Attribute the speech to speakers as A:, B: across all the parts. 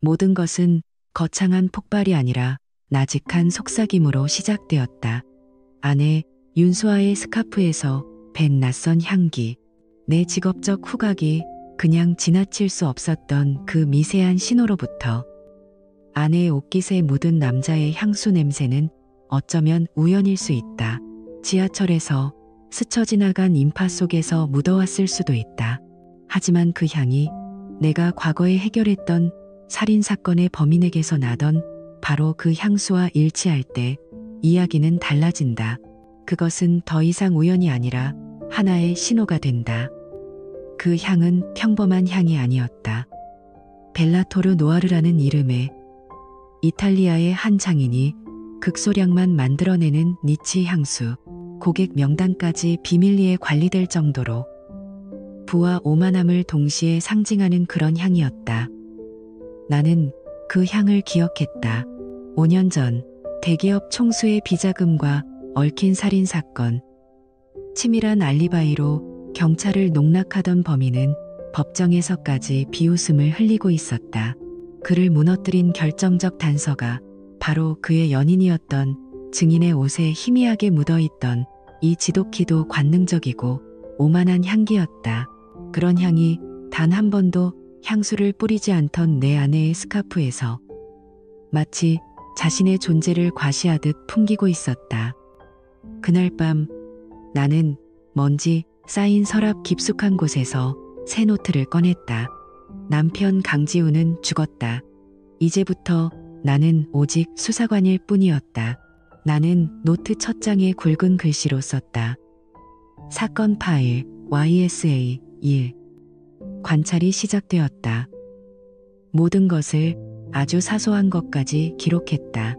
A: 모든 것은 거창한 폭발이 아니라 나직한 속삭임으로 시작되었다. 아내 윤수아의 스카프에서 밴 낯선 향기, 내 직업적 후각이 그냥 지나칠 수 없었던 그 미세한 신호로부터 아내의 옷깃에 묻은 남자의 향수 냄새는 어쩌면 우연일 수 있다. 지하철에서 스쳐 지나간 인파 속에서 묻어왔을 수도 있다. 하지만 그 향이 내가 과거에 해결했던 살인사건의 범인에게서 나던 바로 그 향수와 일치할 때 이야기는 달라진다. 그것은 더 이상 우연이 아니라 하나의 신호가 된다. 그 향은 평범한 향이 아니었다. 벨라토르 노아르라는 이름의 이탈리아의 한 장인이 극소량만 만들어내는 니치 향수, 고객 명단까지 비밀리에 관리될 정도로 부와 오만함을 동시에 상징하는 그런 향이었다. 나는 그 향을 기억했다. 5년 전 대기업 총수의 비자금과 얽힌 살인사건, 치밀한 알리바이로 경찰을 농락하던 범인은 법정에서까지 비웃음을 흘리고 있었다. 그를 무너뜨린 결정적 단서가 바로 그의 연인이었던 증인의 옷에 희미하게 묻어있던 이 지독히도 관능적이고 오만한 향기였다. 그런 향이 단 한 번도 향수를 뿌리지 않던 내 아내의 스카프에서 마치 자신의 존재를 과시하듯 풍기고 있었다. 그날 밤 나는 먼지 쌓인 서랍 깊숙한 곳에서 새 노트를 꺼냈다. 남편 강지우는 죽었다. 이제부터 나는 오직 수사관일 뿐이었다. 나는 노트 첫 장에 굵은 글씨로 썼다. 사건 파일 YSA 1. 관찰이 시작되었다. 모든 것을 아주 사소한 것까지 기록했다.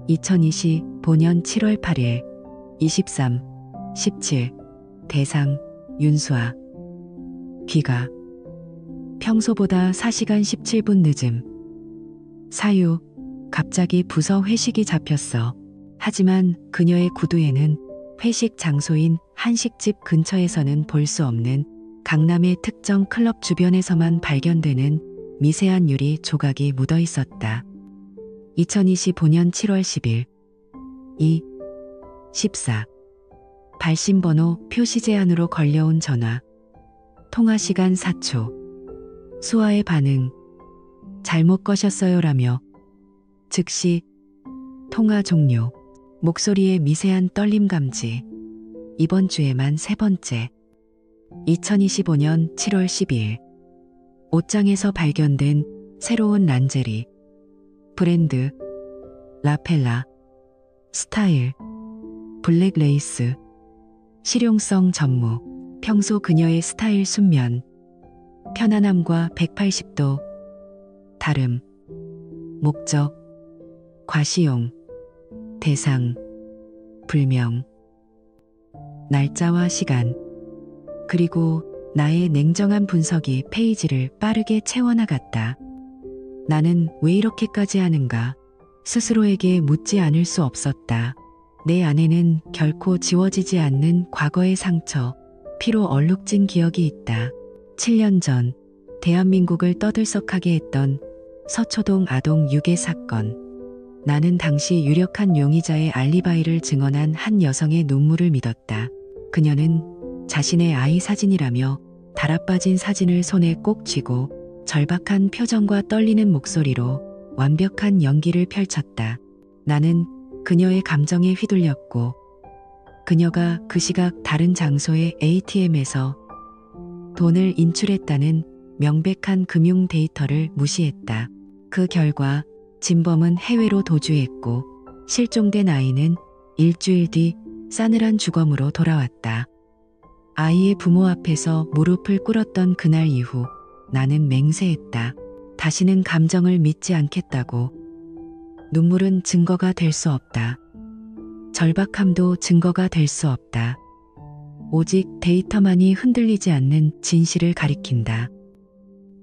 A: 2025년 7월 8일 23, 17 대상 윤수아. 귀가 평소보다 4시간 17분 늦음. 사유 갑자기 부서 회식이 잡혔어. 하지만 그녀의 구두에는 회식 장소인 한식집 근처에서는 볼 수 없는 강남의 특정 클럽 주변에서만 발견되는 미세한 유리 조각이 묻어 있었다. 2025년 7월 10일 2, 14 발신번호 표시 제한으로 걸려온 전화. 통화시간 4초. 수아의 반응. 잘못 거셨어요라며. 즉시 통화 종료. 목소리의 미세한 떨림 감지. 이번 주에만 3번째. 2025년 7월 12일 옷장에서 발견된 새로운 란제리. 브랜드 라펠라. 스타일 블랙 레이스. 실용성 전무. 평소 그녀의 스타일 순면. 편안함과 180도 다름. 목적 과시용. 대상 불명. 날짜와 시간. 그리고 나의 냉정한 분석이 페이지를 빠르게 채워나갔다. 나는 왜 이렇게까지 하는가? 스스로에게 묻지 않을 수 없었다. 내 안에는 결코 지워지지 않는 과거의 상처, 피로 얼룩진 기억이 있다. 7년 전 대한민국을 떠들썩하게 했던 서초동 아동 유괴 사건. 나는 당시 유력한 용의자의 알리바이를 증언한 한 여성의 눈물을 믿었다. 그녀는 자신의 아이 사진이라며 달아빠진 사진을 손에 꼭 쥐고 절박한 표정과 떨리는 목소리로 완벽한 연기를 펼쳤다. 나는 그녀의 감정에 휘둘렸고 그녀가 그 시각 다른 장소의 ATM에서 돈을 인출했다는 명백한 금융 데이터를 무시했다. 그 결과 진범은 해외로 도주했고 실종된 아이는 일주일 뒤 싸늘한 주검으로 돌아왔다. 아이의 부모 앞에서 무릎을 꿇었던 그날 이후 나는 맹세했다. 다시는 감정을 믿지 않겠다고. 눈물은 증거가 될 수 없다. 절박함도 증거가 될 수 없다. 오직 데이터만이 흔들리지 않는 진실을 가리킨다.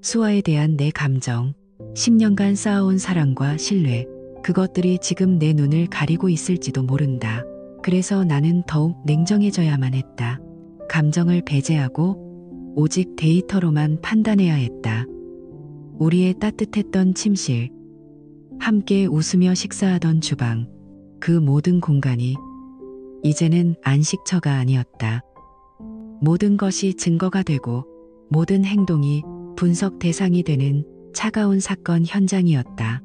A: 수아에 대한 내 감정, 10년간 쌓아온 사랑과 신뢰, 그것들이 지금 내 눈을 가리고 있을지도 모른다. 그래서 나는 더욱 냉정해져야만 했다. 감정을 배제하고 오직 데이터로만 판단해야 했다. 우리의 따뜻했던 침실, 함께 웃으며 식사하던 주방, 그 모든 공간이 이제는 안식처가 아니었다. 모든 것이 증거가 되고 모든 행동이 분석 대상이 되는 차가운 사건 현장이었다.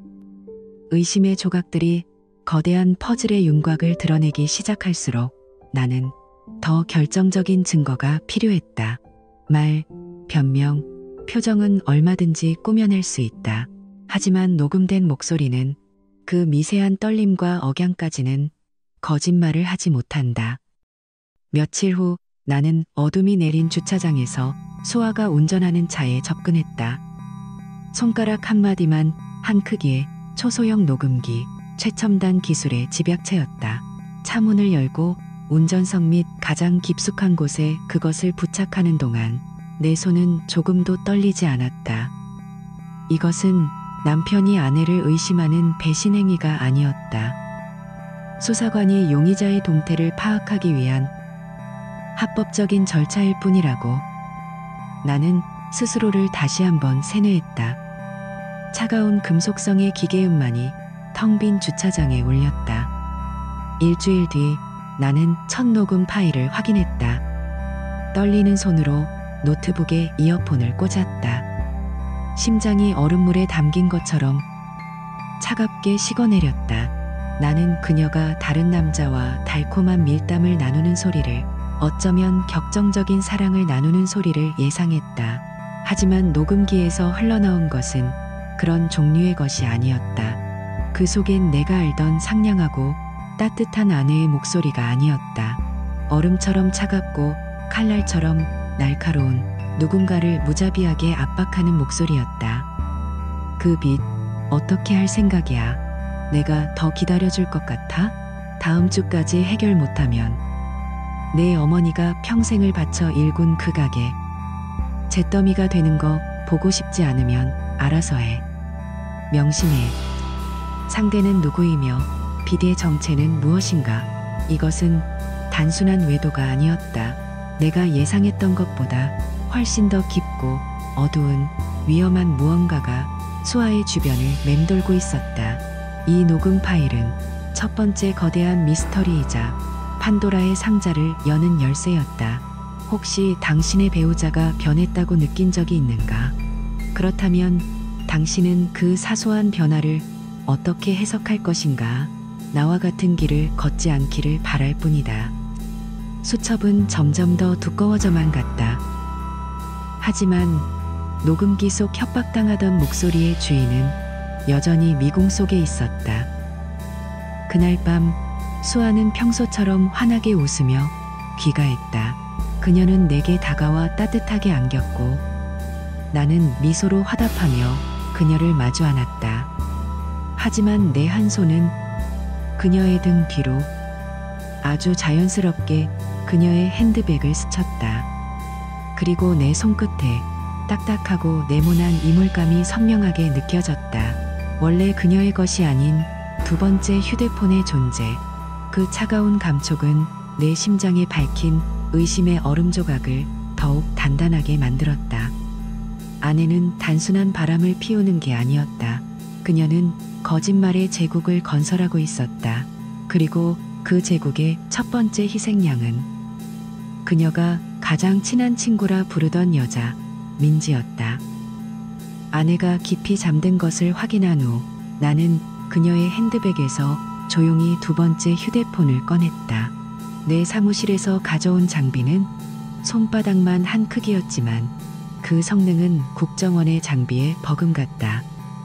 A: 의심의 조각들이 거대한 퍼즐의 윤곽을 드러내기 시작할수록 나는 더 결정적인 증거가 필요했다. 말, 변명, 표정은 얼마든지 꾸며낼 수 있다. 하지만 녹음된 목소리는 그 미세한 떨림과 억양까지는 거짓말을 하지 못한다. 며칠 후 나는 어둠이 내린 주차장에서 수아가 운전하는 차에 접근했다. 손가락 한마디만 한 크기의 초소형 녹음기, 최첨단 기술의 집약체였다. 차 문을 열고 운전석 및 가장 깊숙한 곳에 그것을 부착하는 동안 내 손은 조금도 떨리지 않았다. 이것은 남편이 아내를 의심하는 배신 행위가 아니었다. 수사관이 용의자의 동태를 파악하기 위한 합법적인 절차일 뿐이라고 나는 스스로를 다시 한번 세뇌했다. 차가운 금속성의 기계음만이 텅 빈 주차장에 울렸다. 일주일 뒤 나는 첫 녹음 파일을 확인했다. 떨리는 손으로 노트북에 이어폰을 꽂았다. 심장이 얼음물에 담긴 것처럼 차갑게 식어내렸다. 나는 그녀가 다른 남자와 달콤한 밀담을 나누는 소리를, 어쩌면 격정적인 사랑을 나누는 소리를 예상했다. 하지만 녹음기에서 흘러나온 것은 그런 종류의 것이 아니었다. 그 속엔 내가 알던 상냥하고 따뜻한 아내의 목소리가 아니었다. 얼음처럼 차갑고 칼날처럼 날카로운, 누군가를 무자비하게 압박하는 목소리였다. 그 빛, 어떻게 할 생각이야? 내가 더 기다려줄 것 같아? 다음 주까지 해결 못하면 내 어머니가 평생을 바쳐 일군 그 가게 잿더미가 되는 거 보고 싶지 않으면 알아서 해. 명심해. 상대는 누구이며 비대의 정체는 무엇인가? 이것은 단순한 외도가 아니었다. 내가 예상했던 것보다 훨씬 더 깊고 어두운 위험한 무언가가 수아의 주변을 맴돌고 있었다. 이 녹음 파일은 첫 번째 거대한 미스터리이자 판도라의 상자를 여는 열쇠였다. 혹시 당신의 배우자가 변했다고 느낀 적이 있는가? 그렇다면 당신은 그 사소한 변화를 어떻게 해석할 것인가? 나와 같은 길을 걷지 않기를 바랄 뿐이다. 수첩은 점점 더 두꺼워져만 갔다. 하지만 녹음기 속 협박당하던 목소리의 주인은 여전히 미궁 속에 있었다. 그날 밤 수아는 평소처럼 환하게 웃으며 귀가했다. 그녀는 내게 다가와 따뜻하게 안겼고 나는 미소로 화답하며 그녀를 마주 안았다. 하지만 내 한 손은 그녀의 등 뒤로 아주 자연스럽게 그녀의 핸드백을 스쳤다. 그리고 내 손끝에 딱딱하고 네모난 이물감이 선명하게 느껴졌다. 원래 그녀의 것이 아닌 두 번째 휴대폰의 존재. 그 차가운 감촉은 내 심장에 밝힌 의심의 얼음 조각을 더욱 단단하게 만들었다. 아내는 단순한 바람을 피우는 게 아니었다. 그녀는 거짓말의 제국을 건설하고 있었다. 그리고 그 제국의 첫 번째 희생양은 그녀가 가장 친한 친구라 부르던 여자, 민지였다. 아내가 깊이 잠든 것을 확인한 후 나는 그녀의 핸드백에서 조용히 두 번째 휴대폰을 꺼냈다. 내 사무실에서 가져온 장비는 손바닥만 한 크기였지만 그 성능은 국정원의 장비에 버금갔다.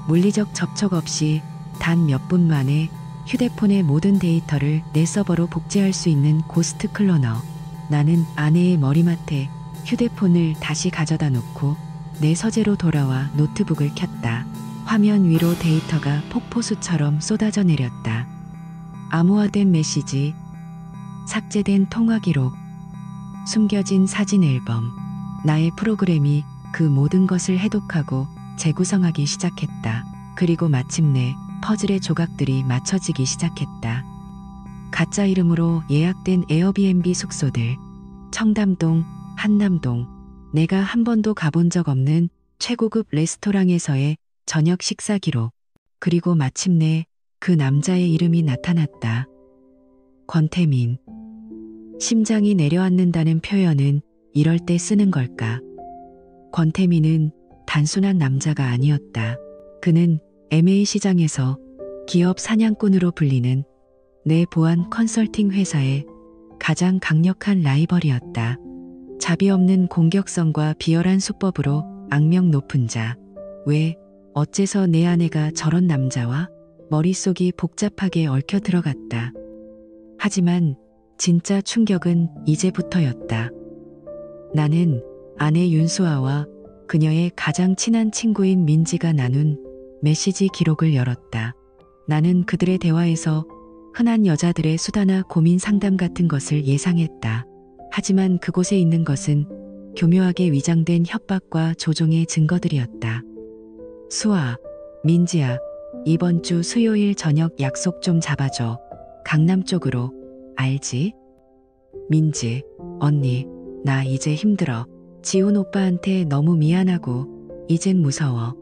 A: 물리적 접촉 없이 단 몇 분 만에 휴대폰의 모든 데이터를 내 서버로 복제할 수 있는 고스트 클로너. 나는 아내의 머리맡에 휴대폰을 다시 가져다 놓고 내 서재로 돌아와 노트북을 켰다. 화면 위로 데이터가 폭포수처럼 쏟아져 내렸다. 암호화된 메시지, 삭제된 통화 기록, 숨겨진 사진 앨범. 나의 프로그램이 그 모든 것을 해독하고 재구성하기 시작했다. 그리고 마침내 퍼즐의 조각들이 맞춰지기 시작했다. 가짜 이름으로 예약된 에어비앤비 숙소들, 청담동, 한남동, 내가 한 번도 가본 적 없는 최고급 레스토랑에서의 저녁 식사 기록. 그리고 마침내 그 남자의 이름이 나타났다. 권태민. 심장이 내려앉는다는 표현은 이럴 때 쓰는 걸까? 권태민은 단순한 남자가 아니었다. 그는 MA 시장에서 기업 사냥꾼으로 불리는 내 보안 컨설팅 회사의 가장 강력한 라이벌이었다. 자비 없는 공격성과 비열한 수법으로 악명 높은 자. 왜, 어째서 내 아내가 저런 남자와? 머릿속이 복잡하게 얽혀 들어갔다. 하지만 진짜 충격은 이제부터였다. 나는 아내 윤수아와 그녀의 가장 친한 친구인 민지가 나눈 메시지 기록을 열었다. 나는 그들의 대화에서 흔한 여자들의 수다나 고민 상담 같은 것을 예상했다. 하지만 그곳에 있는 것은 교묘하게 위장된 협박과 조종의 증거들이었다. 수아, 민지야, 이번 주 수요일 저녁 약속 좀 잡아줘. 강남 쪽으로. 알지? 민지, 언니, 나 이제 힘들어. 지훈 오빠한테 너무 미안하고 이젠 무서워.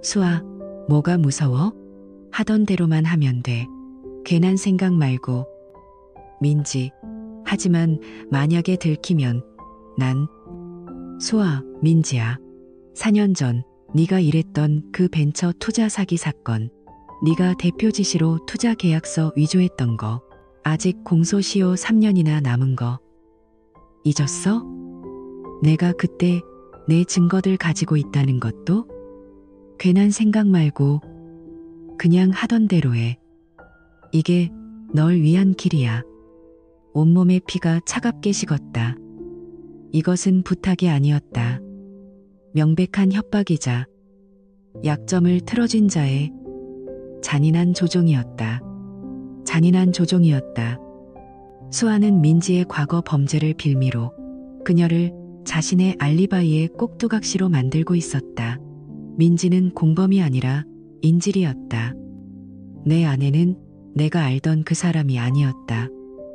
A: 수아, 뭐가 무서워? 하던 대로만 하면 돼. 괜한 생각 말고. 민지, 하지만 만약에 들키면 난. 수아, 민지야. 4년 전 네가 일했던 그 벤처 투자 사기 사건. 네가 대표 지시로 투자 계약서 위조했던 거. 아직 공소시효 3년이나 남은 거. 잊었어? 내가 그때 내 증거들 가지고 있다는 것도? 괜한 생각 말고 그냥 하던 대로 해. 이게 널 위한 길이야. 온몸의 피가 차갑게 식었다. 이것은 부탁이 아니었다. 명백한 협박이자 약점을 틀어준 자의 잔인한 조종이었다. 잔인한 조종이었다. 수아는 민지의 과거 범죄를 빌미로 그녀를 자신의 알리바이의 꼭두각시로 만들고 있었다. 민지는 공범이 아니라 인질이었다. 내 아내는 내가 알던 그 사람이 아니었다.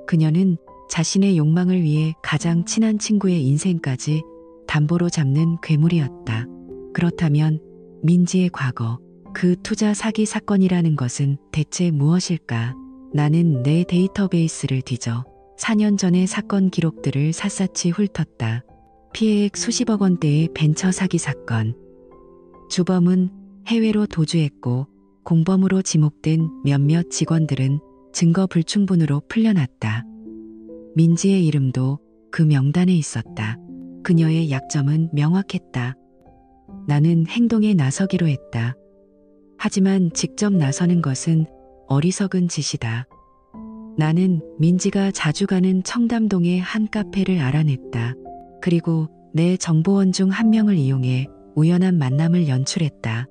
A: 그녀는 자신의 욕망을 위해 가장 친한 친구의 인생까지 담보로 잡는 괴물이었다. 그렇다면 민지의 과거, 그 투자 사기 사건이라는 것은 대체 무엇일까? 나는 내 데이터베이스를 뒤져 4년 전의 사건 기록들을 샅샅이 훑었다. 피해액 수십억 원대의 벤처 사기 사건. 주범은 해외로 도주했고 공범으로 지목된 몇몇 직원들은 증거 불충분으로 풀려났다. 민지의 이름도 그 명단에 있었다. 그녀의 약점은 명확했다. 나는 행동에 나서기로 했다. 하지만 직접 나서는 것은 어리석은 짓이다. 나는 민지가 자주 가는 청담동의 한 카페를 알아냈다. 그리고 내 정보원 중 한 명을 이용해 우연한 만남을 연출했다.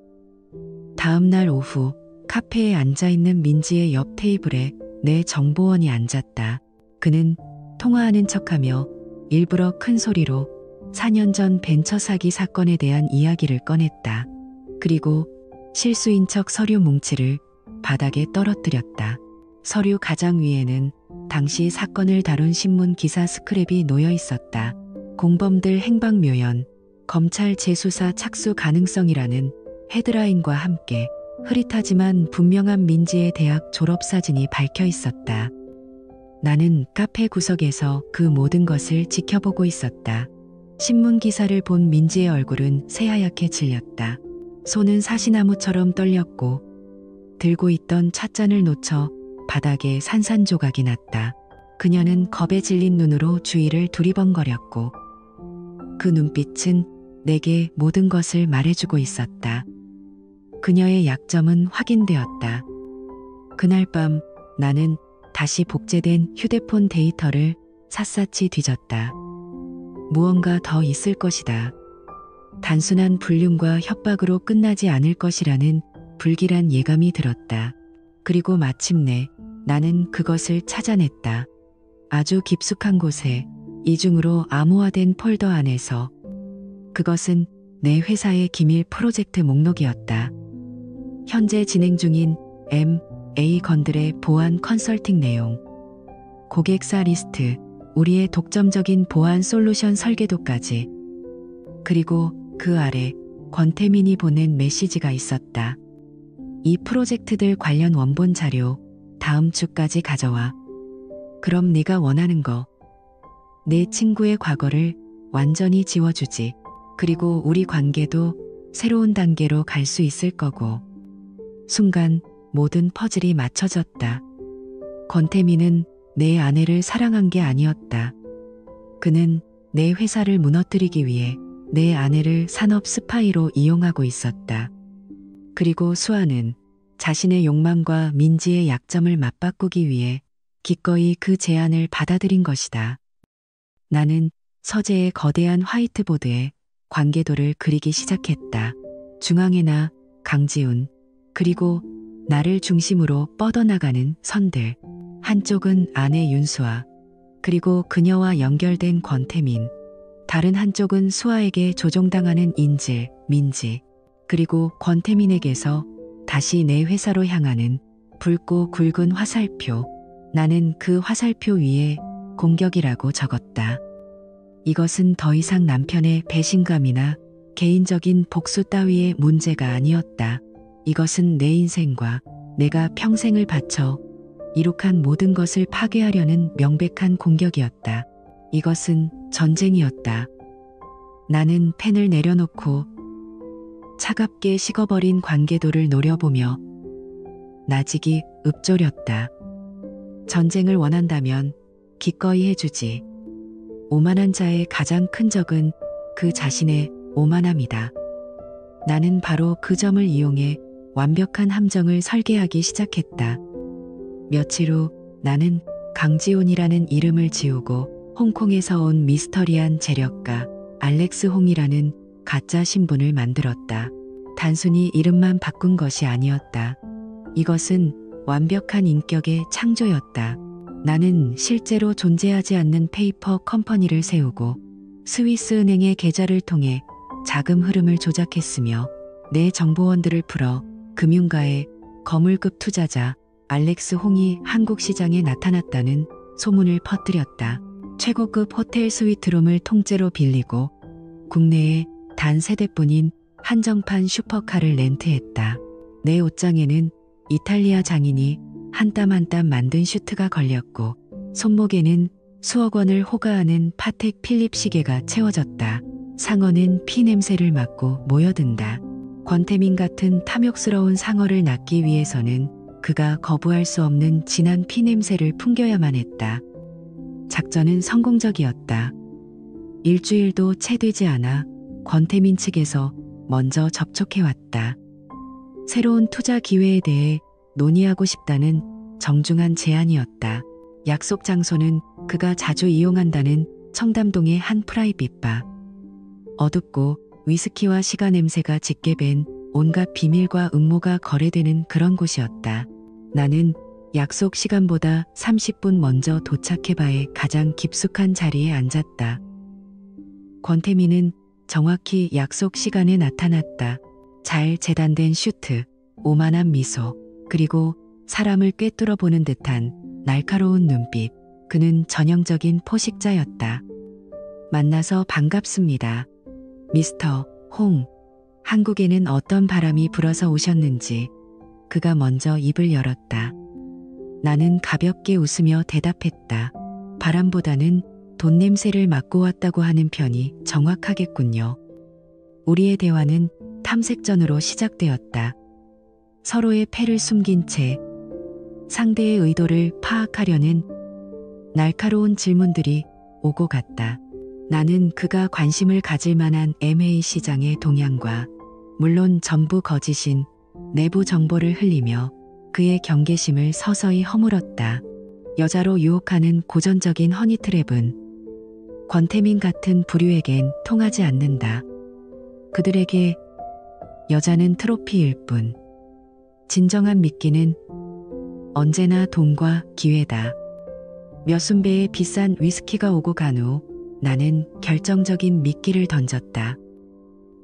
A: 다음 날 오후 카페에 앉아있는 민지의 옆 테이블에 내 정보원이 앉았다. 그는 통화하는 척하며 일부러 큰 소리로 4년 전 벤처 사기 사건에 대한 이야기를 꺼냈다. 그리고 실수인 척 서류 뭉치를 바닥에 떨어뜨렸다. 서류 가장 위에는 당시 사건을 다룬 신문 기사 스크랩이 놓여 있었다. 공범들 행방묘연, 검찰 재수사 착수 가능성이라는 헤드라인과 함께 흐릿하지만 분명한 민지의 대학 졸업사진이 밝혀 있었다. 나는 카페 구석에서 그 모든 것을 지켜보고 있었다. 신문 기사를 본 민지의 얼굴은 새하얗게 질렸다. 손은 사시나무처럼 떨렸고 들고 있던 찻잔을 놓쳐 바닥에 산산조각이 났다. 그녀는 겁에 질린 눈으로 주위를 두리번거렸고 그 눈빛은 내게 모든 것을 말해주고 있었다. 그녀의 약점은 확인되었다. 그날 밤 나는 다시 복제된 휴대폰 데이터를 샅샅이 뒤졌다. 무언가 더 있을 것이다. 단순한 불륜과 협박으로 끝나지 않을 것이라는 불길한 예감이 들었다. 그리고 마침내 나는 그것을 찾아냈다. 아주 깊숙한 곳에 이중으로 암호화된 폴더 안에서. 그것은 내 회사의 기밀 프로젝트 목록이었다. 현재 진행 중인 M&A 건들의 보안 컨설팅 내용, 고객사 리스트, 우리의 독점적인 보안 솔루션 설계도까지. 그리고 그 아래 권태민이 보낸 메시지가 있었다. 이 프로젝트들 관련 원본 자료 다음 주까지 가져와. 그럼 네가 원하는 거. 내 친구의 과거를 완전히 지워주지. 그리고 우리 관계도 새로운 단계로 갈 수 있을 거고. 순간 모든 퍼즐이 맞춰졌다. 권태민은 내 아내를 사랑한 게 아니었다. 그는 내 회사를 무너뜨리기 위해 내 아내를 산업 스파이로 이용하고 있었다. 그리고 수아는 자신의 욕망과 민지의 약점을 맞바꾸기 위해 기꺼이 그 제안을 받아들인 것이다. 나는 서재의 거대한 화이트보드에 관계도를 그리기 시작했다. 중앙에나 강지훈, 그리고 나를 중심으로 뻗어나가는 선들. 한쪽은 아내 윤수아, 그리고 그녀와 연결된 권태민. 다른 한쪽은 수아에게 조종당하는 인질, 민지. 그리고 권태민에게서 다시 내 회사로 향하는 붉고 굵은 화살표. 나는 그 화살표 위에 공격이라고 적었다. 이것은 더 이상 남편의 배신감이나 개인적인 복수 따위의 문제가 아니었다. 이것은 내 인생과 내가 평생을 바쳐 이룩한 모든 것을 파괴하려는 명백한 공격이었다. 이것은 전쟁이었다. 나는 펜을 내려놓고 차갑게 식어버린 관계도를 노려보며 나직이 읊조렸다. 전쟁을 원한다면 기꺼이 해주지. 오만한 자의 가장 큰 적은 그 자신의 오만함이다. 나는 바로 그 점을 이용해 완벽한 함정을 설계하기 시작했다. 며칠 후 나는 강지훈이라는 이름을 지우고 홍콩에서 온 미스터리한 재력가 알렉스 홍이라는 가짜 신분을 만들었다. 단순히 이름만 바꾼 것이 아니었다. 이것은 완벽한 인격의 창조였다. 나는 실제로 존재하지 않는 페이퍼 컴퍼니를 세우고 스위스 은행의 계좌를 통해 자금 흐름을 조작했으며 내 정보원들을 풀어 금융가의 거물급 투자자 알렉스 홍이 한국 시장에 나타났다는 소문을 퍼뜨렸다. 최고급 호텔 스위트룸을 통째로 빌리고 국내에 단 3대뿐인 한정판 슈퍼카를 렌트했다. 내 옷장에는 이탈리아 장인이 한 땀 한 땀 만든 슈트가 걸렸고 손목에는 수억 원을 호가하는 파텍 필립 시계가 채워졌다. 상어는 피 냄새를 맡고 모여든다. 권태민 같은 탐욕스러운 상어를 낳기 위해서는 그가 거부할 수 없는 진한 피 냄새를 풍겨야만 했다. 작전은 성공적이었다. 일주일도 채 되지 않아 권태민 측에서 먼저 접촉해왔다. 새로운 투자 기회에 대해 논의하고 싶다는 정중한 제안이었다. 약속 장소는 그가 자주 이용한다는 청담동의 한 프라이빗 바. 어둡고 위스키와 시가 냄새가 짙게 밴 온갖 비밀과 음모가 거래되는 그런 곳이었다. 나는 약속 시간보다 30분 먼저 도착해봐에 가장 깊숙한 자리에 앉았다. 권태민은 정확히 약속 시간에 나타났다. 잘 재단된 슈트, 오만한 미소, 그리고 사람을 꿰뚫어 보는 듯한 날카로운 눈빛. 그는 전형적인 포식자였다. 만나서 반갑습니다. 미스터 홍. 한국에는 어떤 바람이 불어서 오셨는지. 그가 먼저 입을 열었다. 나는 가볍게 웃으며 대답했다. 바람보다는 돈 냄새를 맡고 왔다고 하는 편이 정확하겠군요. 우리의 대화는 탐색전으로 시작되었다. 서로의 패를 숨긴 채 상대의 의도를 파악하려는 날카로운 질문들이 오고 갔다. 나는 그가 관심을 가질 만한 M&A 시장의 동향과 물론 전부 거짓인 내부 정보를 흘리며 그의 경계심을 서서히 허물었다. 여자로 유혹하는 고전적인 허니트랩은 권태민 같은 부류에겐 통하지 않는다. 그들에게 여자는 트로피일 뿐. 진정한 미끼는 언제나 돈과 기회다. 몇 순배의 비싼 위스키가 오고 간 후 나는 결정적인 미끼를 던졌다.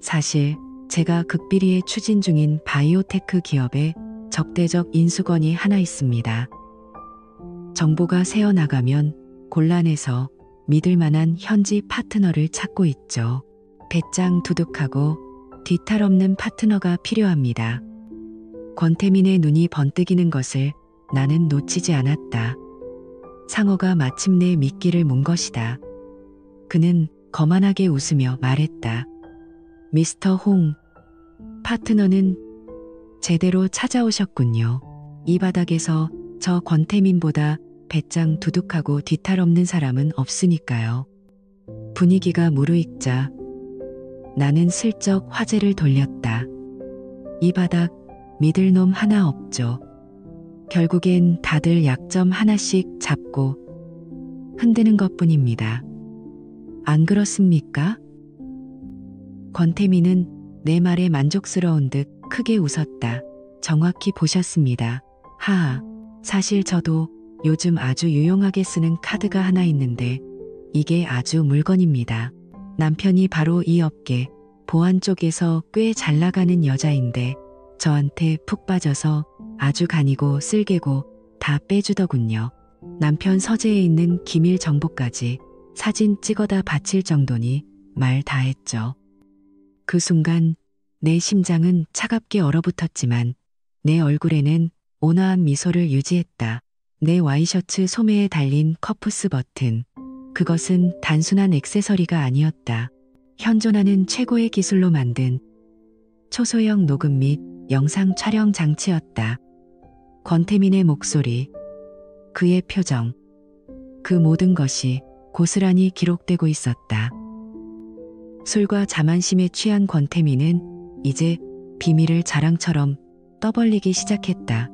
A: 사실 제가 극비리에 추진 중인 바이오테크 기업에 적대적 인수건이 하나 있습니다. 정보가 새어나가면 곤란해서 믿을 만한 현지 파트너를 찾고 있죠. 배짱 두둑하고 뒤탈 없는 파트너가 필요합니다. 권태민의 눈이 번뜩이는 것을 나는 놓치지 않았다. 상어가 마침내 미끼를 문 것이다. 그는 거만하게 웃으며 말했다. 미스터 홍, 파트너는 제대로 찾아오셨군요. 이 바닥에서 저 권태민보다 배짱 두둑하고 뒤탈 없는 사람은 없으니까요. 분위기가 무르익자 나는 슬쩍 화제를 돌렸다. 이 바닥 믿을 놈 하나 없죠. 결국엔 다들 약점 하나씩 잡고 흔드는 것뿐입니다. 안 그렇습니까? 권태민은 내 말에 만족스러운 듯 크게 웃었다. 정확히 보셨습니다. 하하, 사실 저도 요즘 아주 유용하게 쓰는 카드가 하나 있는데 이게 아주 물건입니다. 남편이 바로 이 업계 보안 쪽에서 꽤 잘 나가는 여자인데 저한테 푹 빠져서 아주 간이고 쓸개고 다 빼주더군요. 남편 서재에 있는 기밀 정보까지 사진 찍어다 바칠 정도니 말 다 했죠. 그 순간 내 심장은 차갑게 얼어붙었지만 내 얼굴에는 온화한 미소를 유지했다. 내 와이셔츠 소매에 달린 커프스 버튼. 그것은 단순한 액세서리가 아니었다. 현존하는 최고의 기술로 만든 초소형 녹음 및 영상 촬영 장치였다. 권태민의 목소리, 그의 표정, 그 모든 것이 고스란히 기록되고 있었다. 술과 자만심에 취한 권태민은 이제 비밀을 자랑처럼 떠벌리기 시작했다.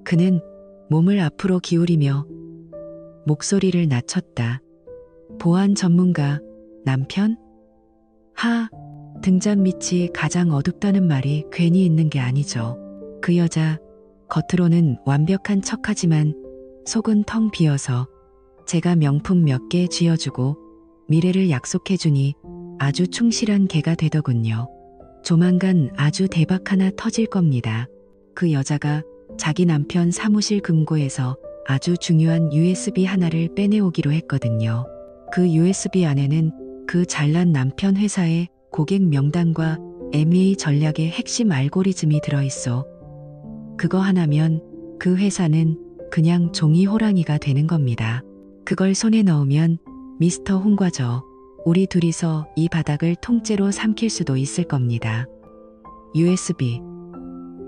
A: 그는 몸을 앞으로 기울이며 목소리를 낮췄다. 보안 전문가, 남편? 등잔 밑이 가장 어둡다는 말이 괜히 있는 게 아니죠. 그 여자, 겉으로는 완벽한 척하지만 속은 텅 비어서 제가 명품 몇 개 쥐어주고 미래를 약속해주니 아주 충실한 개가 되더군요. 조만간 아주 대박 하나 터질 겁니다. 그 여자가 자기 남편 사무실 금고에서 아주 중요한 USB 하나를 빼내오기로 했거든요. 그 USB 안에는 그 잘난 남편 회사의 고객 명단과 MEA 전략의 핵심 알고리즘이 들어있어. 그거 하나면 그 회사는 그냥 종이 호랑이가 되는 겁니다. 그걸 손에 넣으면 미스터 홍과 저, 우리 둘이서 이 바닥을 통째로 삼킬 수도 있을 겁니다. USB.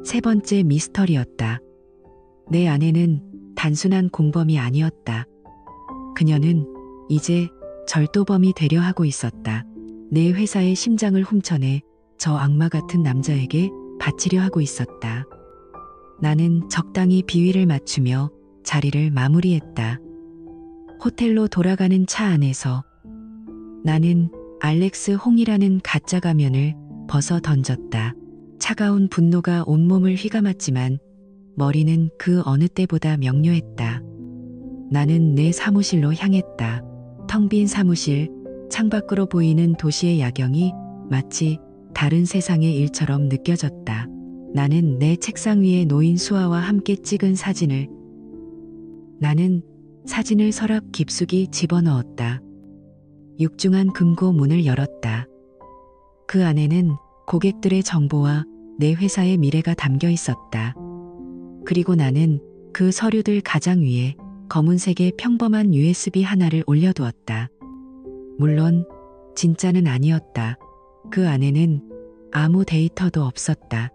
A: 세 번째 미스터리였다. 내 아내는 단순한 공범이 아니었다. 그녀는 이제 절도범이 되려 하고 있었다. 내 회사의 심장을 훔쳐내 저 악마 같은 남자에게 바치려 하고 있었다. 나는 적당히 비위를 맞추며 자리를 마무리했다. 호텔로 돌아가는 차 안에서 나는 알렉스 홍이라는 가짜 가면을 벗어 던졌다. 차가운 분노가 온몸을 휘감았지만 머리는 그 어느 때보다 명료했다. 나는 내 사무실로 향했다. 텅 빈 사무실, 창밖으로 보이는 도시의 야경이 마치 다른 세상의 일처럼 느껴졌다. 나는 내 책상 위에 놓인 수아와 함께 찍은 사진을 서랍 깊숙이 집어넣었다. 육중한 금고 문을 열었다. 그 안에는 고객들의 정보와 내 회사의 미래가 담겨 있었다. 그리고 나는 그 서류들 가장 위에 검은색의 평범한 USB 하나를 올려두었다. 물론 진짜는 아니었다. 그 안에는 아무 데이터도 없었다.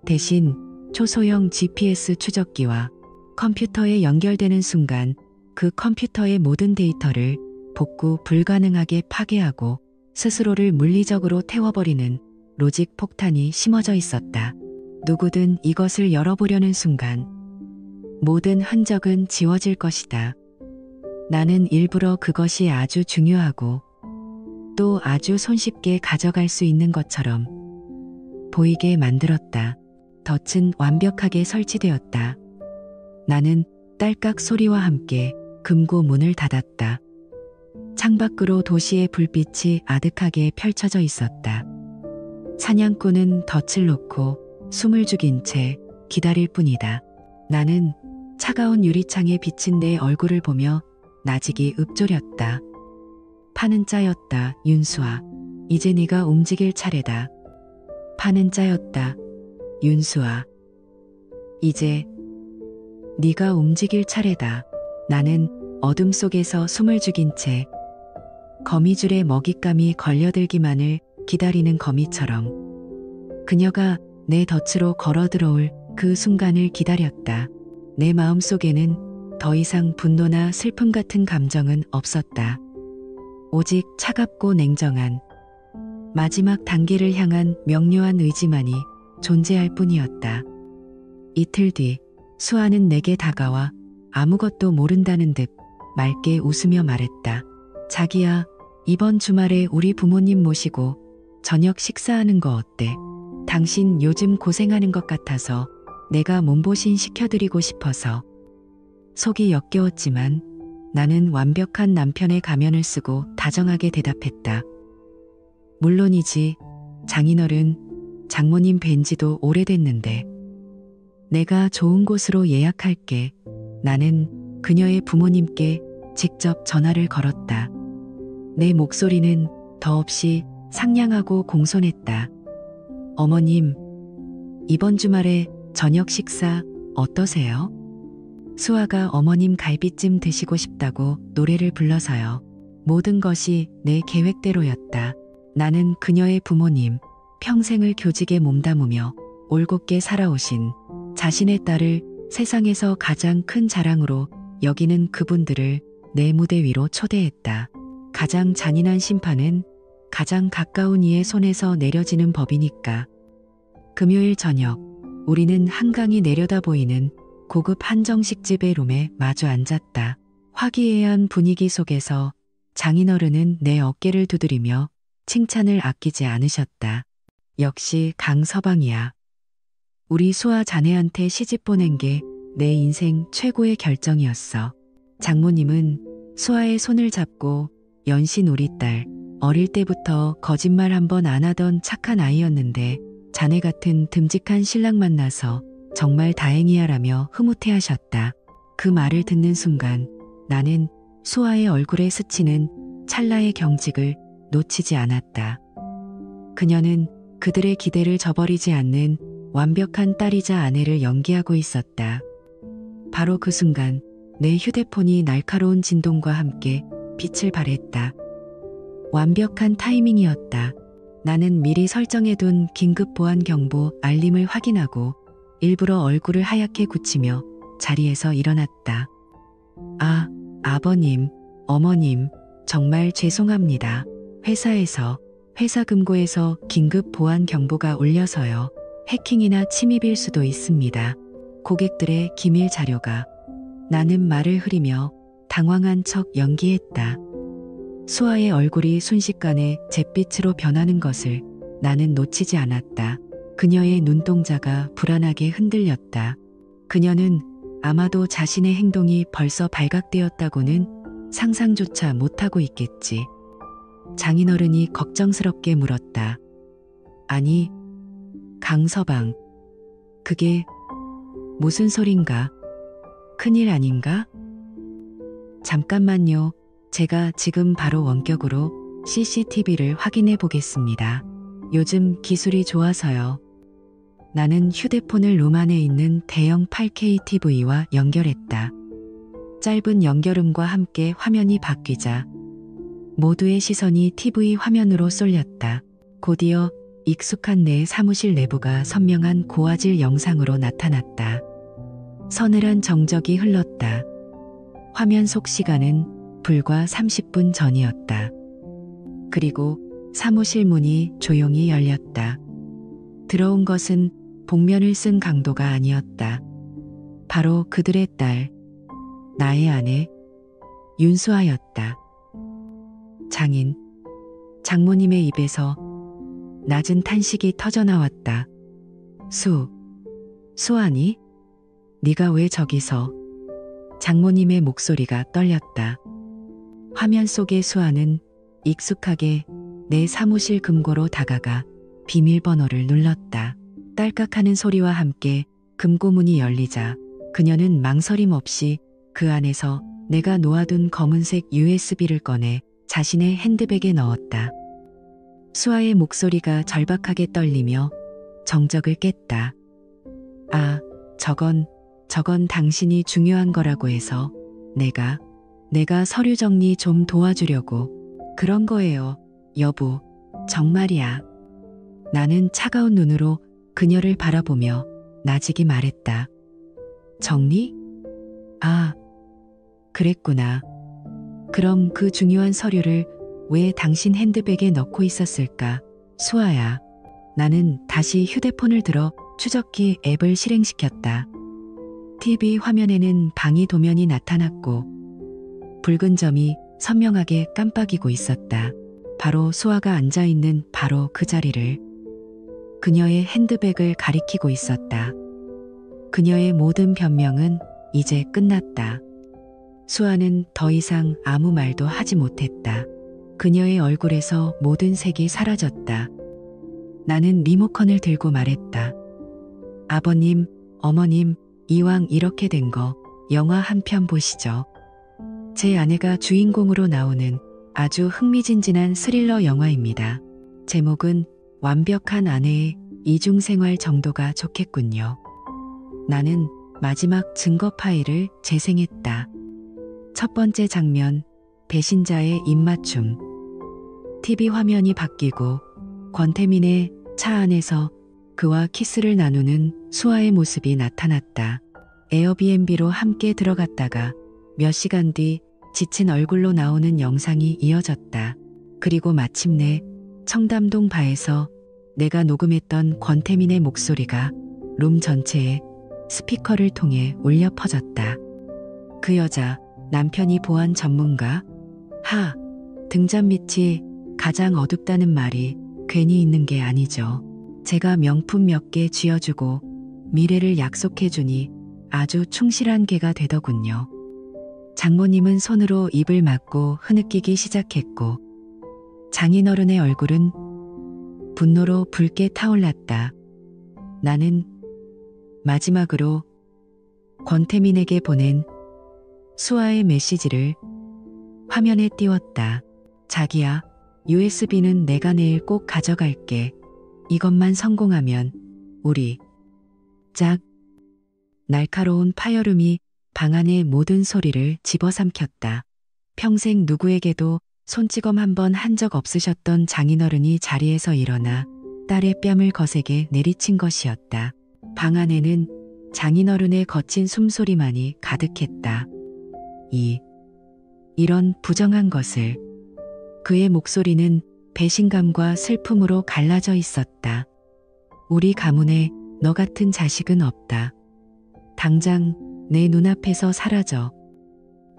A: 대신 초소형 GPS 추적기와 컴퓨터에 연결되는 순간 그 컴퓨터의 모든 데이터를 복구 불가능하게 파괴하고 스스로를 물리적으로 태워버리는 로직 폭탄이 심어져 있었다. 누구든 이것을 열어보려는 순간 모든 흔적은 지워질 것이다. 나는 일부러 그것이 아주 중요하고 또 아주 손쉽게 가져갈 수 있는 것처럼 보이게 만들었다. 덫은 완벽하게 설치되었다. 나는 딸깍 소리와 함께 금고 문을 닫았다. 창밖으로 도시의 불빛이 아득하게 펼쳐져 있었다. 사냥꾼은 덫을 놓고 숨을 죽인 채 기다릴 뿐이다. 나는 차가운 유리창에 비친 내 얼굴을 보며 나직이 읊조렸다. 판은 짜였다, 윤수아. 이제 네가 움직일 차례다. 판은 짜였다. 윤수아, 이제 네가 움직일 차례다. 나는 어둠 속에서 숨을 죽인 채 거미줄에 먹잇감이 걸려들기만을 기다리는 거미처럼 그녀가 내 덫으로 걸어 들어올 그 순간을 기다렸다. 내 마음속에는 더 이상 분노나 슬픔 같은 감정은 없었다. 오직 차갑고 냉정한 마지막 단계를 향한 명료한 의지만이 존재할 뿐이었다. 이틀 뒤 수아는 내게 다가와 아무것도 모른다는 듯 맑게 웃으며 말했다. 자기야, 이번 주말에 우리 부모님 모시고 저녁 식사하는 거 어때? 당신 요즘 고생하는 것 같아서 내가 몸보신 시켜드리고 싶어서. 속이 역겨웠지만 나는 완벽한 남편의 가면을 쓰고 다정하게 대답했다. 물론이지. 장인어른, 장모님 뵌 지도 오래됐는데. 내가 좋은 곳으로 예약할게. 나는 그녀의 부모님께 직접 전화를 걸었다. 내 목소리는 더없이 상냥하고 공손했다. 어머님, 이번 주말에 저녁 식사 어떠세요? 수아가 어머님 갈비찜 드시고 싶다고 노래를 불러서요. 모든 것이 내 계획대로였다. 나는 그녀의 부모님, 평생을 교직에 몸담으며 올곧게 살아오신 자신의 딸을 세상에서 가장 큰 자랑으로 여기는 그분들을 내 무대 위로 초대했다. 가장 잔인한 심판은 가장 가까운 이의 손에서 내려지는 법이니까. 금요일 저녁, 우리는 한강이 내려다 보이는 고급 한정식집의 룸에 마주 앉았다. 화기애애한 분위기 속에서 장인어른은 내 어깨를 두드리며 칭찬을 아끼지 않으셨다. 역시 강서방이야. 우리 수아 자네한테 시집 보낸 게 내 인생 최고의 결정이었어. 장모님은 수아의 손을 잡고 연신 우리 딸, 어릴 때부터 거짓말 한 번 안 하던 착한 아이였는데 자네 같은 듬직한 신랑 만나서 정말 다행이야라며 흐뭇해하셨다. 그 말을 듣는 순간 나는 수아의 얼굴에 스치는 찰나의 경직을 놓치지 않았다. 그녀는 그들의 기대를 저버리지 않는 완벽한 딸이자 아내를 연기하고 있었다. 바로 그 순간 내 휴대폰이 날카로운 진동과 함께 빛을 발했다. 완벽한 타이밍이었다. 나는 미리 설정해둔 긴급 보안 경보 알림을 확인하고 일부러 얼굴을 하얗게 굳히며 자리에서 일어났다. 아, 아버님, 어머님, 정말 죄송합니다. 회사 금고에서 긴급 보안 경보가 울려서요. 해킹이나 침입일 수도 있습니다. 고객들의 기밀 자료가. 나는 말을 흐리며 당황한 척 연기했다. 수아의 얼굴이 순식간에 잿빛으로 변하는 것을 나는 놓치지 않았다. 그녀의 눈동자가 불안하게 흔들렸다. 그녀는 아마도 자신의 행동이 벌써 발각되었다고는 상상조차 못하고 있겠지. 장인어른이 걱정스럽게 물었다. 아니, 강서방, 그게 무슨 소린가? 큰일 아닌가? 잠깐만요. 제가 지금 바로 원격으로 CCTV를 확인해 보겠습니다. 요즘 기술이 좋아서요. 나는 휴대폰을 룸 안에 있는 대형 8K TV와 연결했다. 짧은 연결음과 함께 화면이 바뀌자 모두의 시선이 TV 화면으로 쏠렸다. 곧이어 익숙한 내 사무실 내부가 선명한 고화질 영상으로 나타났다. 서늘한 정적이 흘렀다. 화면 속 시간은 불과 30분 전이었다. 그리고 사무실 문이 조용히 열렸다. 들어온 것은 복면을 쓴 강도가 아니었다. 바로 그들의 딸, 나의 아내, 윤수아였다. 장모님의 입에서 낮은 탄식이 터져나왔다. 수아니? 네가 왜 저기서? 장모님의 목소리가 떨렸다. 화면 속의 수아는 익숙하게 내 사무실 금고로 다가가 비밀번호를 눌렀다. 딸깍하는 소리와 함께 금고문이 열리자 그녀는 망설임 없이 그 안에서 내가 놓아둔 검은색 USB를 꺼내 자신의 핸드백에 넣었다. 수아의 목소리가 절박하게 떨리며 정적을 깼다. 아, 저건 당신이 중요한 거라고 해서 내가 서류 정리 좀 도와주려고 그런 거예요, 여보. 정말이야. 나는 차가운 눈으로 그녀를 바라보며 나직이 말했다. 정리? 아, 그랬구나. 그럼 그 중요한 서류를 왜 당신 핸드백에 넣고 있었을까? 수아야. 나는 다시 휴대폰을 들어 추적기 앱을 실행시켰다. TV 화면에는 방이 도면이 나타났고 붉은 점이 선명하게 깜빡이고 있었다. 바로 수아가 앉아있는 바로 그 자리를, 그녀의 핸드백을 가리키고 있었다. 그녀의 모든 변명은 이제 끝났다. 수아는 더 이상 아무 말도 하지 못했다. 그녀의 얼굴에서 모든 색이 사라졌다. 나는 리모컨을 들고 말했다. 아버님, 어머님, 이왕 이렇게 된 거 영화 한 편 보시죠. 제 아내가 주인공으로 나오는 아주 흥미진진한 스릴러 영화입니다. 제목은 완벽한 아내의 이중생활 정도가 좋겠군요. 나는 마지막 증거 파일을 재생했다. 첫 번째 장면, 배신자의 입맞춤. TV 화면이 바뀌고 권태민의 차 안에서 그와 키스를 나누는 수아의 모습이 나타났다. 에어비앤비로 함께 들어갔다가 몇 시간 뒤 지친 얼굴로 나오는 영상이 이어졌다. 그리고 마침내 청담동 바에서 내가 녹음했던 권태민의 목소리가 룸 전체에 스피커를 통해 울려 퍼졌다. 그 여자, 남편이 보안 전문가? 등잔 밑이 가장 어둡다는 말이 괜히 있는 게 아니죠. 제가 명품 몇 개 쥐어주고 미래를 약속해주니 아주 충실한 개가 되더군요. 장모님은 손으로 입을 막고 흐느끼기 시작했고 장인어른의 얼굴은 분노로 붉게 타올랐다. 나는 마지막으로 권태민에게 보낸 수아의 메시지를 화면에 띄웠다. 자기야, USB는 내가 내일 꼭 가져갈게. 이것만 성공하면 우리 짝. 날카로운 파열음이 방 안의 모든 소리를 집어삼켰다. 평생 누구에게도 손찌검 한 번 한 적 없으셨던 장인어른이 자리에서 일어나 딸의 뺨을 거세게 내리친 것이었다. 방 안에는 장인어른의 거친 숨소리만이 가득했다. 이런 부정한 것을. 그의 목소리는 배신감과 슬픔으로 갈라져 있었다. 우리 가문에 너 같은 자식은 없다. 당장 내 눈앞에서 사라져.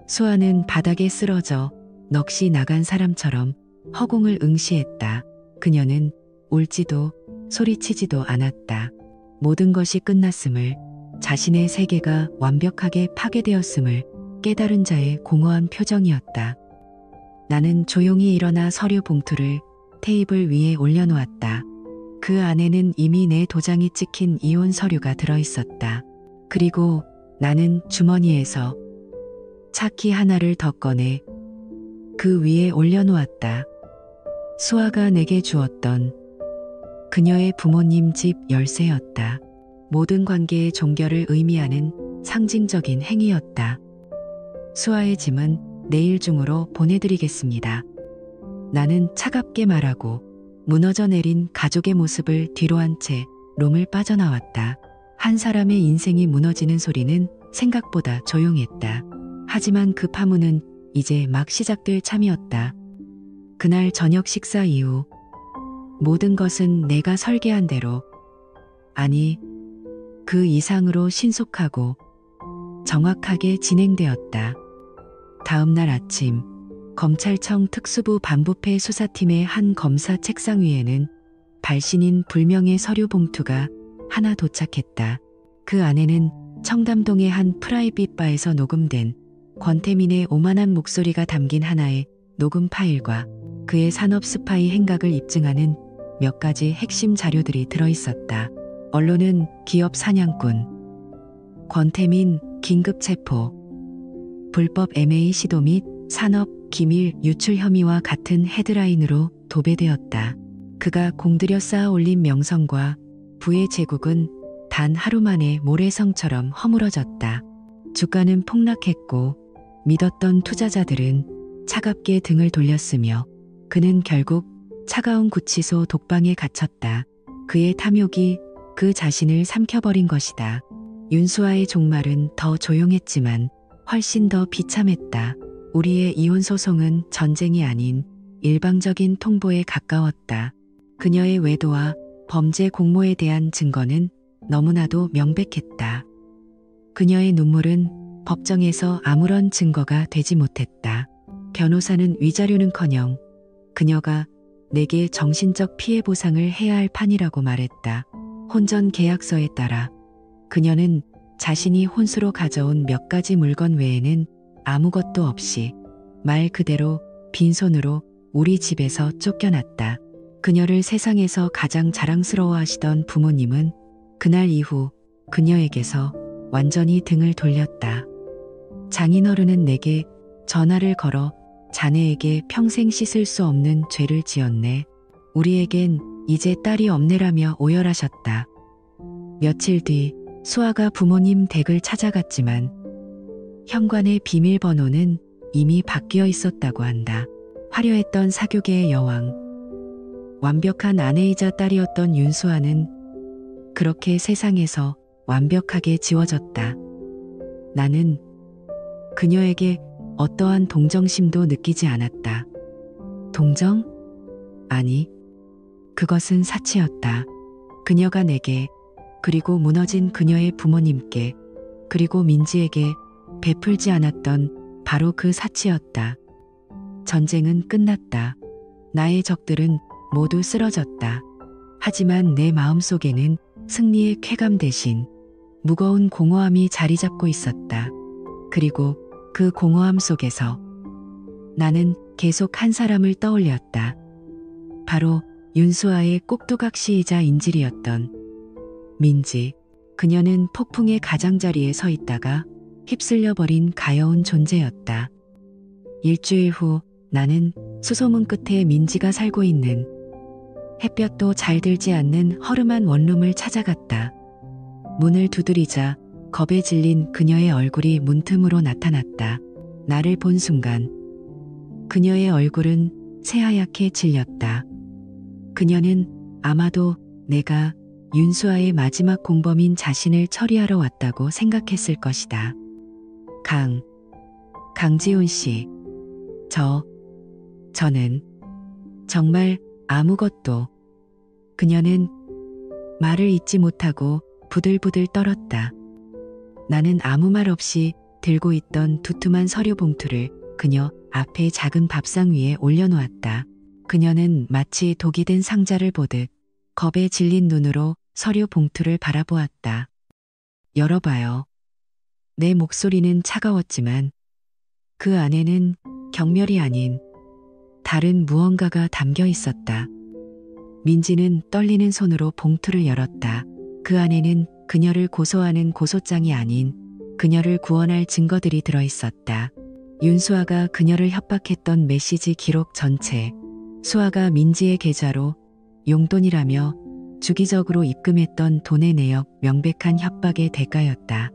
A: 수아는 바닥에 쓰러져 넋이 나간 사람처럼 허공을 응시했다. 그녀는 울지도 소리치지도 않았다. 모든 것이 끝났음을, 자신의 세계가 완벽하게 파괴되었음을 깨달은 자의 공허한 표정이었다. 나는 조용히 일어나 서류 봉투를 테이블 위에 올려놓았다. 그 안에는 이미 내 도장이 찍힌 이혼 서류가 들어있었다. 그리고 나는 주머니에서 차키 하나를 더 꺼내 그 위에 올려놓았다. 수아가 내게 주었던 그녀의 부모님 집 열쇠였다. 모든 관계의 종결을 의미하는 상징적인 행위였다. 수아의 짐은 내일 중으로 보내드리겠습니다. 나는 차갑게 말하고 무너져 내린 가족의 모습을 뒤로한 채 롬을 빠져나왔다. 한 사람의 인생이 무너지는 소리는 생각보다 조용했다. 하지만 그 파문은 이제 막 시작될 참이었다. 그날 저녁 식사 이후 모든 것은 내가 설계한 대로, 아니 그 이상으로 신속하고 정확하게 진행되었다. 다음 날 아침, 검찰청 특수부 반부패 수사팀의 한 검사 책상 위에는 발신인 불명의 서류 봉투가 하나 도착했다. 그 안에는 청담동의 한 프라이빗 바에서 녹음된 권태민의 오만한 목소리가 담긴 하나의 녹음 파일과 그의 산업 스파이 행각을 입증하는 몇 가지 핵심 자료들이 들어있었다. 언론은 기업 사냥꾼, 권태민 긴급 체포, 불법 MA 시도 및 산업 기밀 유출 혐의와 같은 헤드라인으로 도배되었다. 그가 공들여 쌓아 올린 명성과 부의 제국은 단 하루 만에 모래성처럼 허물어졌다. 주가는 폭락했고 믿었던 투자자들은 차갑게 등을 돌렸으며 그는 결국 차가운 구치소 독방에 갇혔다. 그의 탐욕이 그 자신을 삼켜버린 것이다. 윤수아의 종말은 더 조용했지만 훨씬 더 비참했다. 우리의 이혼 소송은 전쟁이 아닌 일방적인 통보에 가까웠다. 그녀의 외도와 범죄 공모에 대한 증거는 너무나도 명백했다. 그녀의 눈물은 법정에서 아무런 증거가 되지 못했다. 변호사는 위자료는커녕 그녀가 내게 정신적 피해 보상을 해야 할 판이라고 말했다. 혼전 계약서에 따라 그녀는 자신이 혼수로 가져온 몇 가지 물건 외에는 아무것도 없이 말 그대로 빈손으로 우리 집에서 쫓겨났다. 그녀를 세상에서 가장 자랑스러워하시던 부모님은 그날 이후 그녀에게서 완전히 등을 돌렸다. 장인어른은 내게 전화를 걸어 자네에게 평생 씻을 수 없는 죄를 지었네. 우리에겐 이제 딸이 없네라며 오열하셨다. 며칠 뒤 수아가 부모님 댁을 찾아갔지만 현관의 비밀번호는 이미 바뀌어 있었다고 한다. 화려했던 사교계의 여왕, 완벽한 아내이자 딸이었던 윤수아는 그렇게 세상에서 완벽하게 지워졌다. 나는 그녀에게 어떠한 동정심도 느끼지 않았다. 동정? 아니, 그것은 사치였다. 그녀가 내게, 그리고 무너진 그녀의 부모님께, 그리고 민지에게 베풀지 않았던 바로 그 사치였다. 전쟁은 끝났다. 나의 적들은 모두 쓰러졌다. 하지만 내 마음속에는 승리의 쾌감 대신 무거운 공허함이 자리 잡고 있었다. 그리고 그 공허함 속에서 나는 계속 한 사람을 떠올렸다. 바로 윤수아의 꼭두각 시이자 인질이었던 민지. 그녀는 폭풍의 가장자리에 서 있다가 휩쓸려 버린 가여운 존재였다. 일주일 후 나는 수소문 끝에 민지가 살고 있는 햇볕도 잘 들지 않는 허름한 원룸을 찾아갔다. 문을 두드리자 겁에 질린 그녀의 얼굴이 문틈으로 나타났다. 나를 본 순간 그녀의 얼굴은 새하얗게 질렸다. 그녀는 아마도 내가 윤수아의 마지막 공범인 자신을 처리하러 왔다고 생각했을 것이다. 강지훈 씨. 저는 정말 아무것도. 그녀는 말을 잇지 못하고 부들부들 떨었다. 나는 아무 말 없이 들고 있던 두툼한 서류 봉투를 그녀 앞에 작은 밥상 위에 올려놓았다. 그녀는 마치 독이 든 상자를 보듯 겁에 질린 눈으로 서류 봉투를 바라보았다. 열어봐요. 내 목소리는 차가웠지만 그 안에는 경멸이 아닌 다른 무언가가 담겨 있었다. 민지는 떨리는 손으로 봉투를 열었다. 그 안에는 그녀를 고소하는 고소장이 아닌 그녀를 구원할 증거들이 들어있었다. 윤수아가 그녀를 협박했던 메시지 기록 전체, 수아가 민지의 계좌로 용돈이라며 주기적으로 입금했던 돈의 내역 명백한 협박의 대가였다.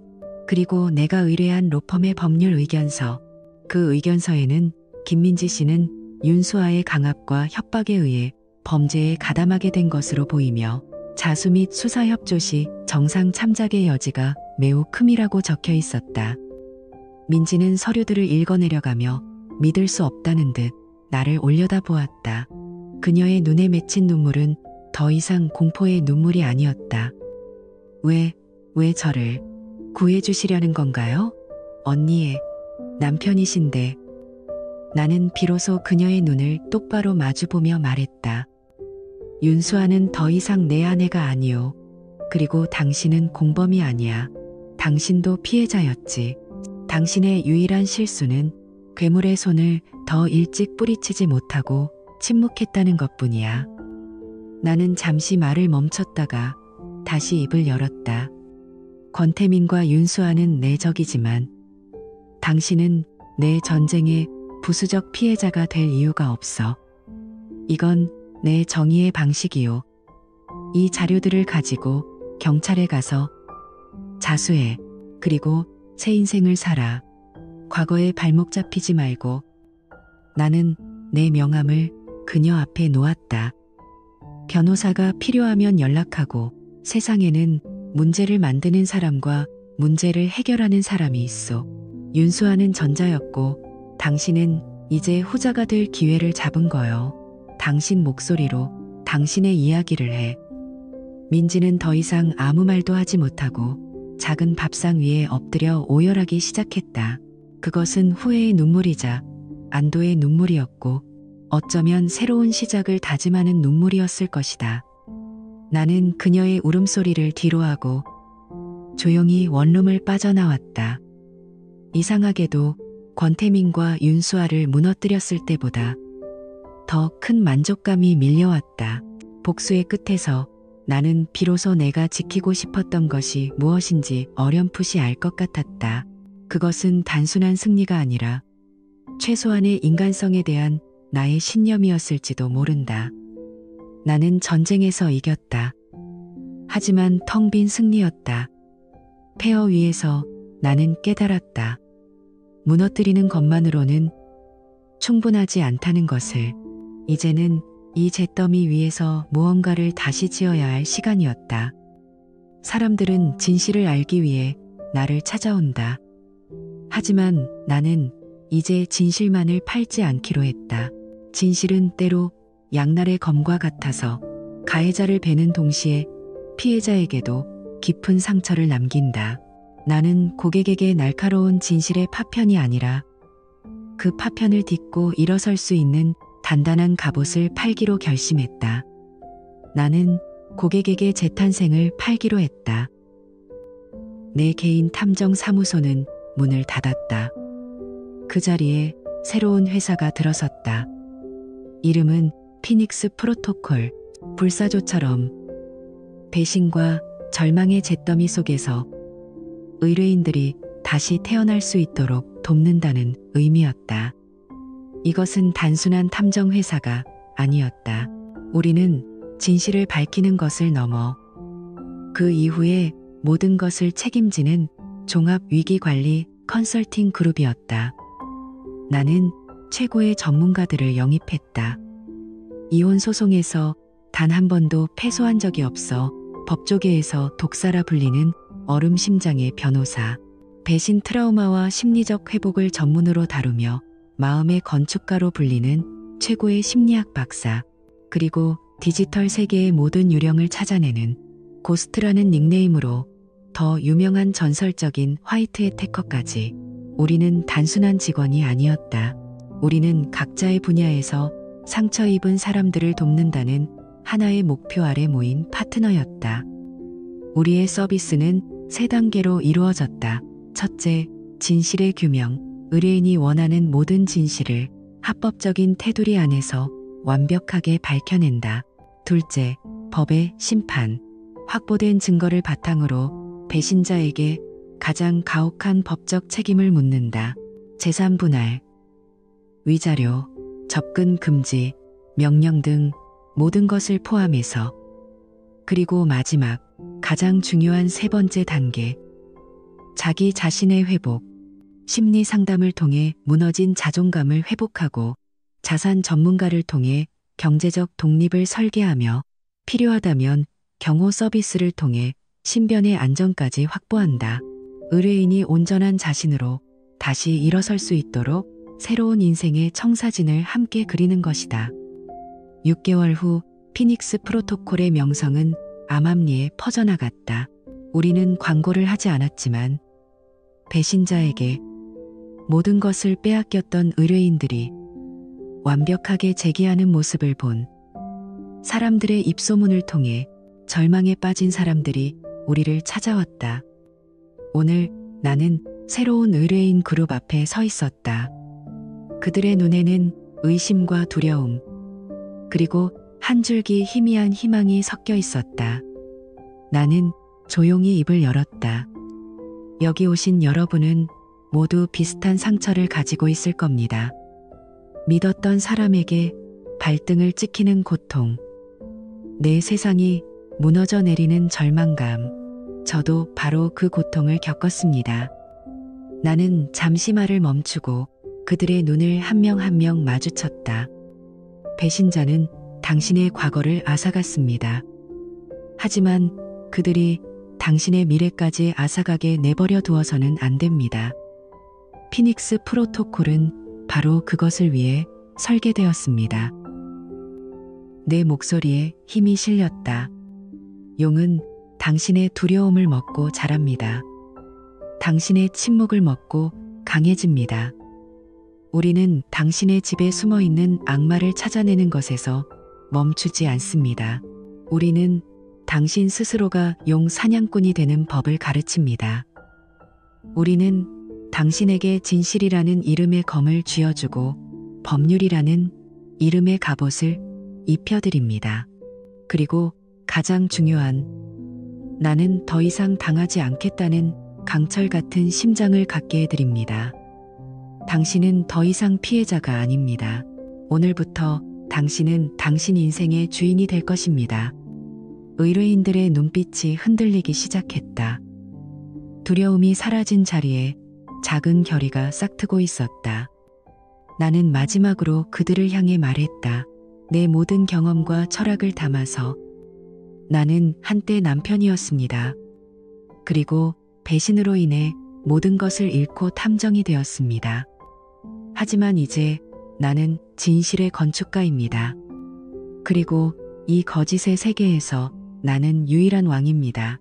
A: 그리고 내가 의뢰한 로펌의 법률 의견서. 그 의견서에는 김민지 씨는 윤수아의 강압과 협박에 의해 범죄에 가담하게 된 것으로 보이며 자수 및 수사 협조 시 정상 참작의 여지가 매우 큼이라고 적혀 있었다. 민지는 서류들을 읽어내려가며 믿을 수 없다는 듯 나를 올려다보았다. 그녀의 눈에 맺힌 눈물은 더 이상 공포의 눈물이 아니었다. 왜 저를 구해주시려는 건가요? 언니의 남편이신데. 나는 비로소 그녀의 눈을 똑바로 마주보며 말했다. 윤수아는 더 이상 내 아내가 아니오. 그리고 당신은 공범이 아니야. 당신도 피해자였지. 당신의 유일한 실수는 괴물의 손을 더 일찍 뿌리치지 못하고 침묵했다는 것뿐이야. 나는 잠시 말을 멈췄다가 다시 입을 열었다. 권태민과 윤수아는 내 적이지만 당신은 내 전쟁의 부수적 피해자가 될 이유가 없어. 이건 내 정의의 방식이요. 이 자료들을 가지고 경찰에 가서 자수해. 그리고 새 인생을 살아. 과거에 발목 잡히지 말고. 나는 내 명함을 그녀 앞에 놓았다. 변호사가 필요하면 연락하고 세상에는 문제를 만드는 사람과 문제를 해결하는 사람이 있어. 윤수아는 전자였고 당신은 이제 후자가 될 기회를 잡은 거요. 당신 목소리로 당신의 이야기를 해. 민지는 더 이상 아무 말도 하지 못하고 작은 밥상 위에 엎드려 오열하기 시작했다. 그것은 후회의 눈물이자 안도의 눈물이었고 어쩌면 새로운 시작을 다짐하는 눈물이었을 것이다. 나는 그녀의 울음소리를 뒤로하고 조용히 원룸을 빠져나왔다. 이상하게도 권태민과 윤수아를 무너뜨렸을 때보다 더 큰 만족감이 밀려왔다. 복수의 끝에서 나는 비로소 내가 지키고 싶었던 것이 무엇인지 어렴풋이 알 것 같았다. 그것은 단순한 승리가 아니라 최소한의 인간성에 대한 나의 신념이었을지도 모른다. 나는 전쟁에서 이겼다. 하지만 텅 빈 승리였다. 폐허 위에서 나는 깨달았다. 무너뜨리는 것만으로는 충분하지 않다는 것을. 이제는 이 잿더미 위에서 무언가를 다시 지어야 할 시간이었다. 사람들은 진실을 알기 위해 나를 찾아온다. 하지만 나는 이제 진실만을 팔지 않기로 했다. 진실은 때로 양날의 검과 같아서 가해자를 베는 동시에 피해자에게도 깊은 상처를 남긴다. 나는 고객에게 날카로운 진실의 파편이 아니라 그 파편을 딛고 일어설 수 있는 단단한 갑옷을 팔기로 결심했다. 나는 고객에게 재탄생을 팔기로 했다. 내 개인 탐정 사무소는 문을 닫았다. 그 자리에 새로운 회사가 들어섰다. 이름은 피닉스 프로토콜. 불사조처럼 배신과 절망의 잿더미 속에서 의뢰인들이 다시 태어날 수 있도록 돕는다는 의미였다. 이것은 단순한 탐정 회사가 아니었다. 우리는 진실을 밝히는 것을 넘어 그 이후에 모든 것을 책임지는 종합 위기관리 컨설팅 그룹이었다. 나는 최고의 전문가들을 영입했다. 이혼 소송에서 단 한 번도 패소한 적이 없어 법조계에서 독사라 불리는 얼음 심장의 변호사. 배신 트라우마와 심리적 회복을 전문으로 다루며 마음의 건축가로 불리는 최고의 심리학 박사. 그리고 디지털 세계의 모든 유령을 찾아내는 고스트라는 닉네임으로 더 유명한 전설적인 화이트 해태커까지. 우리는 단순한 직원이 아니었다. 우리는 각자의 분야에서 상처 입은 사람들을 돕는다는 하나의 목표 아래 모인 파트너였다. 우리의 서비스는 세 단계로 이루어졌다. 첫째, 진실의 규명. 의뢰인이 원하는 모든 진실을 합법적인 테두리 안에서 완벽하게 밝혀낸다. 둘째, 법의 심판. 확보된 증거를 바탕으로 배신자에게 가장 가혹한 법적 책임을 묻는다. 재산 분할, 위자료, 접근 금지, 명령 등 모든 것을 포함해서. 그리고 마지막, 가장 중요한 세 번째 단계. 자기 자신의 회복. 심리 상담을 통해 무너진 자존감을 회복하고 자산 전문가를 통해 경제적 독립을 설계하며 필요하다면 경호 서비스를 통해 신변의 안전까지 확보한다. 의뢰인이 온전한 자신으로 다시 일어설 수 있도록 새로운 인생의 청사진을 함께 그리는 것이다. 6개월 후 피닉스 프로토콜의 명성은 암암리에 퍼져나갔다. 우리는 광고를 하지 않았지만 배신자에게 모든 것을 빼앗겼던 의뢰인들이 완벽하게 재기하는 모습을 본 사람들의 입소문을 통해 절망에 빠진 사람들이 우리를 찾아왔다. 오늘 나는 새로운 의뢰인 그룹 앞에 서 있었다. 그들의 눈에는 의심과 두려움, 그리고 한 줄기 희미한 희망이 섞여 있었다. 나는 조용히 입을 열었다. 여기 오신 여러분은 모두 비슷한 상처를 가지고 있을 겁니다. 믿었던 사람에게 발등을 찍히는 고통. 내 세상이 무너져 내리는 절망감. 저도 바로 그 고통을 겪었습니다. 나는 잠시 말을 멈추고 그들의 눈을 한 명 한 명 마주쳤다. 배신자는 당신의 과거를 앗아갔습니다. 하지만 그들이 당신의 미래까지 앗아가게 내버려 두어서는 안 됩니다. 피닉스 프로토콜은 바로 그것을 위해 설계되었습니다. 내 목소리에 힘이 실렸다. 용은 당신의 두려움을 먹고 자랍니다. 당신의 침묵을 먹고 강해집니다. 우리는 당신의 집에 숨어 있는 악마를 찾아내는 것에서 멈추지 않습니다. 우리는 당신 스스로가 용 사냥꾼이 되는 법을 가르칩니다. 우리는 당신에게 진실이라는 이름의 검을 쥐어주고 법률이라는 이름의 갑옷을 입혀드립니다. 그리고 가장 중요한, 나는 더 이상 당하지 않겠다는 강철 같은 심장을 갖게 해드립니다. 당신은 더 이상 피해자가 아닙니다. 오늘부터 당신은 당신 인생의 주인이 될 것입니다. 의뢰인들의 눈빛이 흔들리기 시작했다. 두려움이 사라진 자리에 작은 결의가 싹트고 있었다. 나는 마지막으로 그들을 향해 말했다. 내 모든 경험과 철학을 담아서 나는 한때 남편이었습니다. 그리고 배신으로 인해 모든 것을 잃고 탐정이 되었습니다. 하지만 이제 나는 진실의 건축가입니다. 그리고 이 거짓의 세계에서 나는 유일한 왕입니다.